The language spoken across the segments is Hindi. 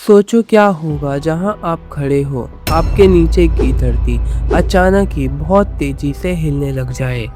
सोचो क्या होगा जहां आप खड़े हो, आपके नीचे की धरती अचानक ही बहुत तेजी से हिलने लग जाए।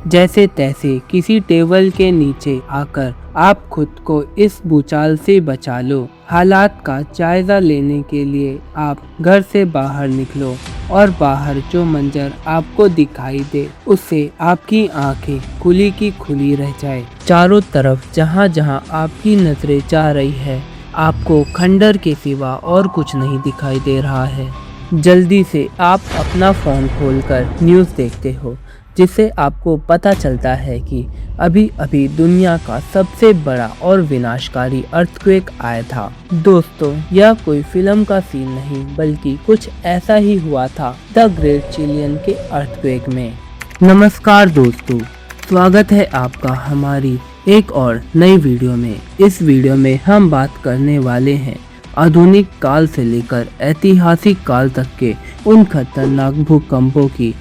जैसे तैसे किसी टेबल के नीचे आकर आप खुद को इस भूचाल से बचा लो। हालात का जायजा लेने के लिए आप घर से बाहर निकलो और बाहर जो मंजर आपको दिखाई दे उससे आपकी आंखें खुली की खुली रह जाए। चारों तरफ जहां जहां आपकी नजरें जा रही है, आपको खंडर के सिवा और कुछ नहीं दिखाई दे रहा है। जल्दी से आप अपना फ़ोन खोलकर न्यूज़ देखते हो, जिससे आपको पता चलता है कि अभी अभी दुनिया का सबसे बड़ा और विनाशकारी अर्थक्वेक आया था। दोस्तों, यह कोई फिल्म का सीन नहीं बल्कि कुछ ऐसा ही हुआ था द ग्रेट चिलियन के अर्थक्वेक में। नमस्कार दोस्तों, स्वागत है आपका हमारी एक और नई वीडियो में। इस वीडियो में हम बात करने वाले हैं आधुनिक काल से लेकर ऐतिहासिक काल तक के उन खतरनाक भूकंपों की,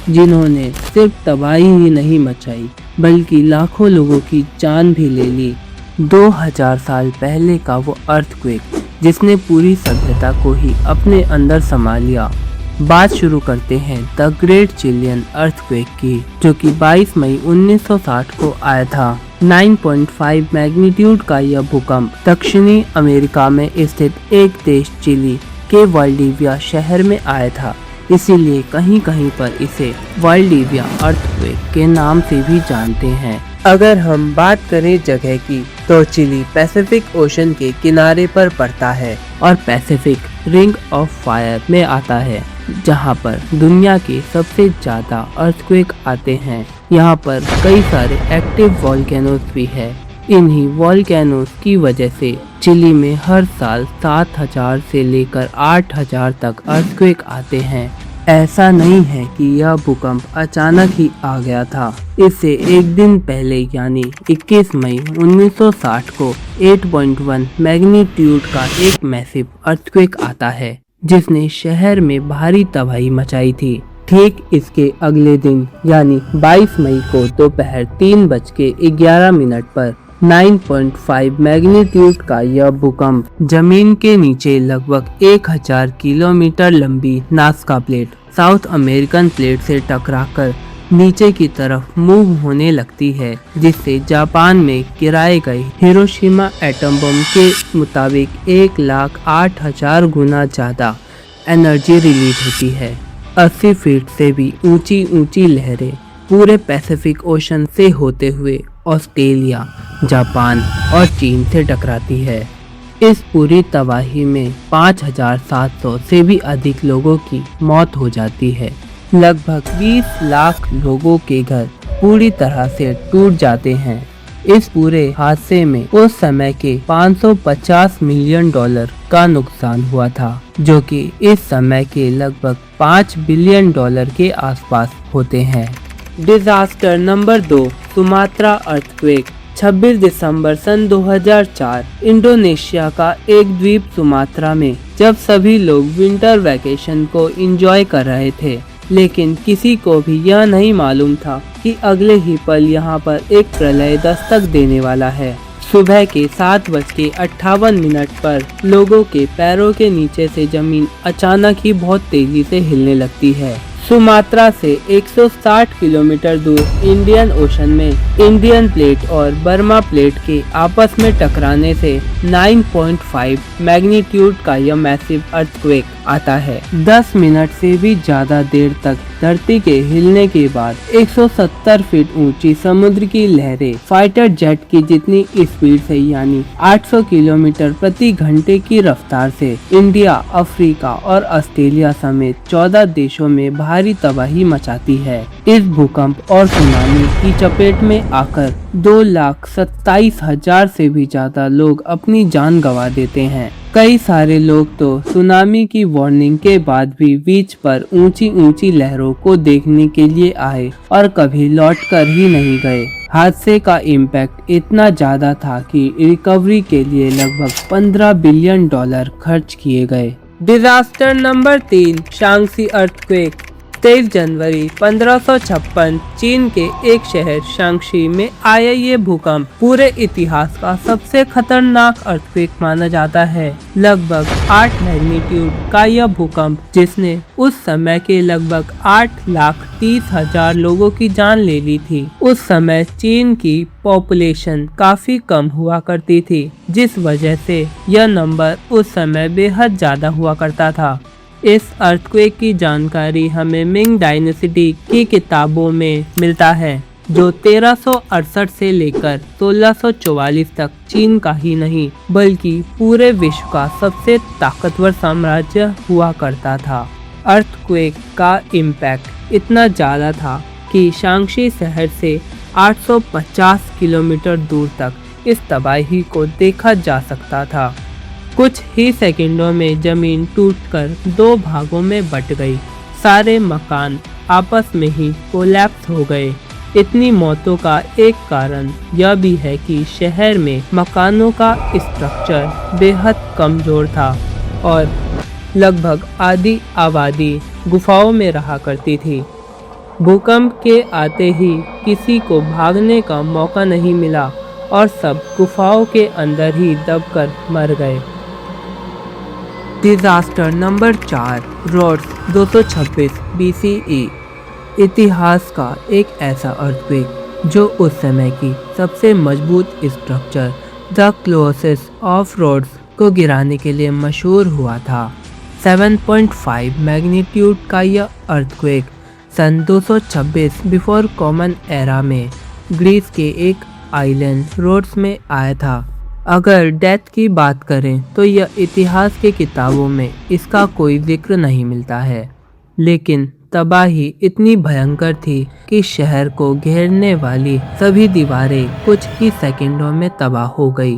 जिन्होंने सिर्फ तबाही ही नहीं मचाई बल्कि लाखों लोगों की जान भी ले ली। 2000 साल पहले का वो अर्थक्वेक जिसने पूरी सभ्यता को ही अपने अंदर समा लिया। बात शुरू करते हैं द ग्रेट चिलियन अर्थक्वेक की, जो कि 22 मई 1960 को आया था। 9.5 मैग्नीट्यूड का यह भूकंप दक्षिणी अमेरिका में स्थित एक देश चिली के वाल्डिविया शहर में आया था। इसीलिए कहीं कहीं पर इसे वाल्डिविया अर्थक्वेक के नाम से भी जानते हैं। अगर हम बात करें जगह की, तो चिली पैसिफिक ओशन के किनारे पर पड़ता है और पैसिफिक रिंग ऑफ फायर में आता है, जहां पर दुनिया के सबसे ज्यादा अर्थक्वेक आते हैं। यहाँ पर कई सारे एक्टिव वॉल्केनोज भी है। इन्हीं वॉल्केनोज की वजह से चिली में हर साल 7000 से लेकर 8000 तक अर्थक्वेक आते हैं। ऐसा नहीं है कि यह भूकंप अचानक ही आ गया था। इससे एक दिन पहले यानी 21 मई 1960 को 8.1 मैग्नीट्यूड का एक मैसिव अर्थक्वेक आता है, जिसने शहर में भारी तबाही मचाई थी। ठीक इसके अगले दिन यानी 22 मई को दोपहर 3:11 पर 9.5 मैग्नीट्यूड का यह भूकंप जमीन के नीचे लगभग 1000 किलोमीटर लंबी Nazca plate south American plate से टकराकर नीचे की तरफ मूव होने लगती है, जिससे जापान में गिराए गए हिरोशिमा एटम बम के मुताबिक 1,08,000 गुना ज्यादा एनर्जी रिलीज होती है। 80 फीट से भी ऊंची ऊंची लहरें पूरे पैसिफिक ओशन से होते हुए ऑस्ट्रेलिया, जापान और चीन से टकराती है। इस पूरी तबाही में 5700 से भी अधिक लोगों की मौत हो जाती है। लगभग 20 लाख लोगों के घर पूरी तरह से टूट जाते हैं। इस पूरे हादसे में उस समय के 550 मिलियन डॉलर का नुकसान हुआ था, जो कि इस समय के लगभग 5 बिलियन डॉलर के आसपास होते हैं। Disaster number 2, Sumatra earthquake. 26 दिसंबर सन 2004 इंडोनेशिया का एक द्वीप सुमात्रा में जब सभी लोग विंटर वैकेशन को एंजॉय कर रहे थे, लेकिन किसी को भी यह नहीं मालूम था कि अगले ही पल यहाँ पर एक प्रलय दस्तक देने वाला है। सुबह के 7:58 पर लोगों के पैरों के नीचे से जमीन अचानक ही बहुत तेजी से हिलने लगती है। सुमात्रा से 160 किलोमीटर दूर इंडियन ओशन में इंडियन प्लेट और बर्मा प्लेट के आपस में टकराने से 9.5 मैग्नीट्यूड का यह मैसिव अर्थक्वेक आता है। 10 मिनट से भी ज्यादा देर तक धरती के हिलने के बाद 170 फीट ऊंची समुद्र की लहरें फाइटर जेट की जितनी स्पीड से यानी 800 किलोमीटर प्रति घंटे की रफ्तार से इंडिया, अफ्रीका और ऑस्ट्रेलिया समेत 14 देशों में भारी तबाही मचाती है। इस भूकंप और सुनामी की चपेट में आकर 2,27,000 से भी ज्यादा लोग अपनी जान गंवा देते हैं। कई सारे लोग तो सुनामी की वार्निंग के बाद भी बीच पर ऊंची ऊंची लहरों को देखने के लिए आए और कभी लौट कर ही नहीं गए। हादसे का इम्पैक्ट इतना ज्यादा था कि रिकवरी के लिए लगभग 15 बिलियन डॉलर खर्च किए गए। Disaster number 3, Shaanxi earthquake. 23 जनवरी 1556 चीन के एक शहर शांक्षी में आया ये भूकंप पूरे इतिहास का सबसे खतरनाक अर्थक्वेक माना जाता है। लगभग 8 मैग्नीट्यूड का यह भूकंप, जिसने उस समय के लगभग 8,30,000 लोगों की जान ले ली थी। उस समय चीन की पॉपुलेशन काफी कम हुआ करती थी, जिस वजह से यह नंबर उस समय बेहद ज्यादा हुआ करता था। इस अर्थक्वेक की जानकारी हमें मिंग डायनेस्टी की किताबों में मिलता है, जो 1368 से लेकर 1644 तक चीन का ही नहीं बल्कि पूरे विश्व का सबसे ताकतवर साम्राज्य हुआ करता था। अर्थक्वेक का इम्पैक्ट इतना ज़्यादा था कि शांक्षी शहर से 850 किलोमीटर दूर तक इस तबाही को देखा जा सकता था। कुछ ही सेकंडों में जमीन टूटकर 2 भागों में बट गई। सारे मकान आपस में ही कोलैप्स हो गए। इतनी मौतों का एक कारण यह भी है कि शहर में मकानों का स्ट्रक्चर बेहद कमजोर था और लगभग आधी आबादी गुफाओं में रहा करती थी। भूकंप के आते ही किसी को भागने का मौका नहीं मिला और सब गुफाओं के अंदर ही दबकर मर गए। Disaster number 4, Rhodes 226 BCE। इतिहास का एक ऐसा अर्थक्वेक जो उस समय की सबसे मजबूत structure the colossus of Rhodes को गिराने के लिए मशहूर हुआ था। 7.5 मैग्नीट्यूड का यह अर्थक्वेक सन 226 बिफोर कॉमन एरा में ग्रीस के एक आइलैंड रोड्स में आया था। अगर डेथ की बात करें तो यह इतिहास के किताबों में इसका कोई जिक्र नहीं मिलता है, लेकिन तबाही इतनी भयंकर थी कि शहर को घेरने वाली सभी दीवारें कुछ ही सेकंडों में तबाह हो गई।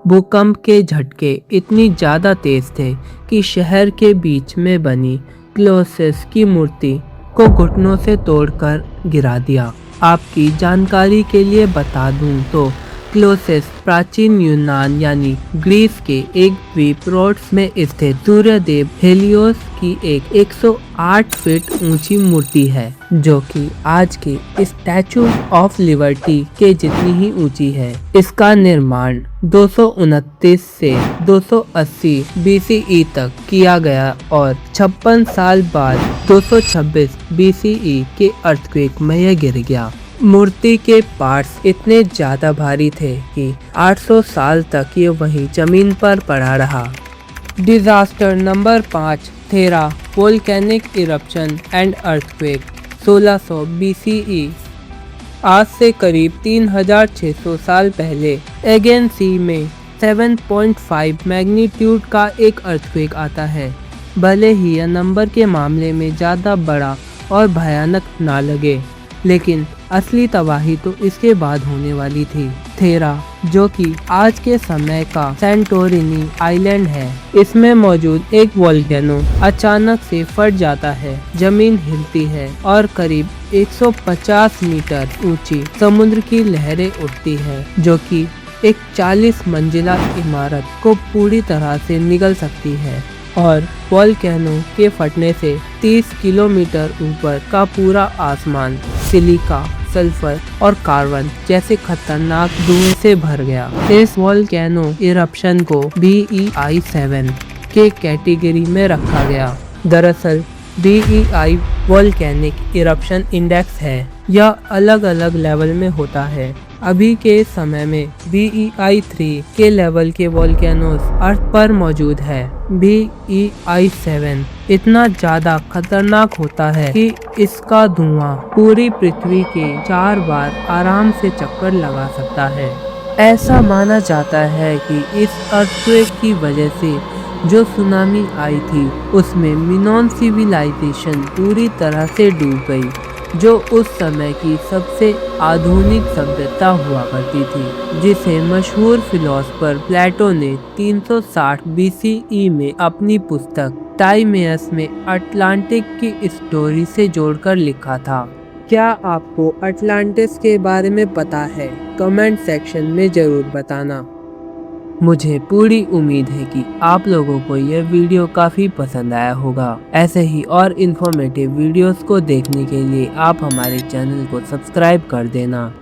भूकंप के झटके इतनी ज़्यादा तेज थे कि शहर के बीच में बनी क्लोसेस की मूर्ति को घुटनों से तोड़कर गिरा दिया। आपकी जानकारी के लिए बता दूं तो क्लोसेस प्राचीन यूनान यानी ग्रीस के एक द्वीप रोड्स में स्थित सूर्यदेव हेलियोस की एक 108 फीट ऊंची मूर्ति है, जो कि आज के स्टैचू ऑफ लिबर्टी के जितनी ही ऊंची है। इसका निर्माण 229 से 280 BCE तक किया गया और 56 साल बाद 226 BCE के अर्थक्वेक में यह गिर गया। मूर्ति के पार्ट्स इतने ज़्यादा भारी थे कि 800 साल तक ये वहीं जमीन पर पड़ा रहा। Disaster number 5, Thera volcanic eruption and earthquake 1600 BCE। आज से करीब 3600 साल पहले एगेन सी में 7.5 मैग्नीट्यूड का एक अर्थक्वेक आता है। भले ही यह नंबर के मामले में ज़्यादा बड़ा और भयानक ना लगे, लेकिन असली तबाही तो इसके बाद होने वाली थी। थेरा, जो कि आज के समय का सेंटोरिनी आइलैंड है, इसमें मौजूद एक वोल्केनो अचानक से फट जाता है, जमीन हिलती है और करीब 150 मीटर ऊंची समुद्र की लहरें उठती है, जो कि एक 40 मंजिला इमारत को पूरी तरह से निगल सकती है और वोल्केनो के फटने से 30 किलोमीटर ऊपर का पूरा आसमान सिलिका, सल्फर और कार्बन जैसे खतरनाक धुएं से भर गया। इस वोल्केनो इरप्शन को BEI 7 के कैटेगरी में रखा गया। दरअसल BEI वोल्केनिक इरप्शन इंडेक्स है। यह अलग अलग लेवल में होता है। अभी के समय में BEI 3 के लेवल के वोल्केनोस अर्थ पर मौजूद है। BEI 7 इतना ज्यादा खतरनाक होता है कि इसका धुआं पूरी पृथ्वी के 4 बार आराम से चक्कर लगा सकता है। ऐसा माना जाता है कि इस अर्थक्वेक की वजह से जो सुनामी आई थी, उसमें मिनोन सिविलाइजेशन पूरी तरह से डूब गई, जो उस समय की सबसे आधुनिक सभ्यता हुआ करती थी, जिसे मशहूर फिलोसफर प्लेटो ने 360 BCE में अपनी पुस्तक टाइमेयस में अटलांटिक की स्टोरी से जोड़कर लिखा था। क्या आपको अटलांटिस के बारे में पता है? कमेंट सेक्शन में जरूर बताना। मुझे पूरी उम्मीद है कि आप लोगों को यह वीडियो काफ़ी पसंद आया होगा। ऐसे ही और इन्फॉर्मेटिव वीडियोस को देखने के लिए आप हमारे चैनल को सब्सक्राइब कर देना।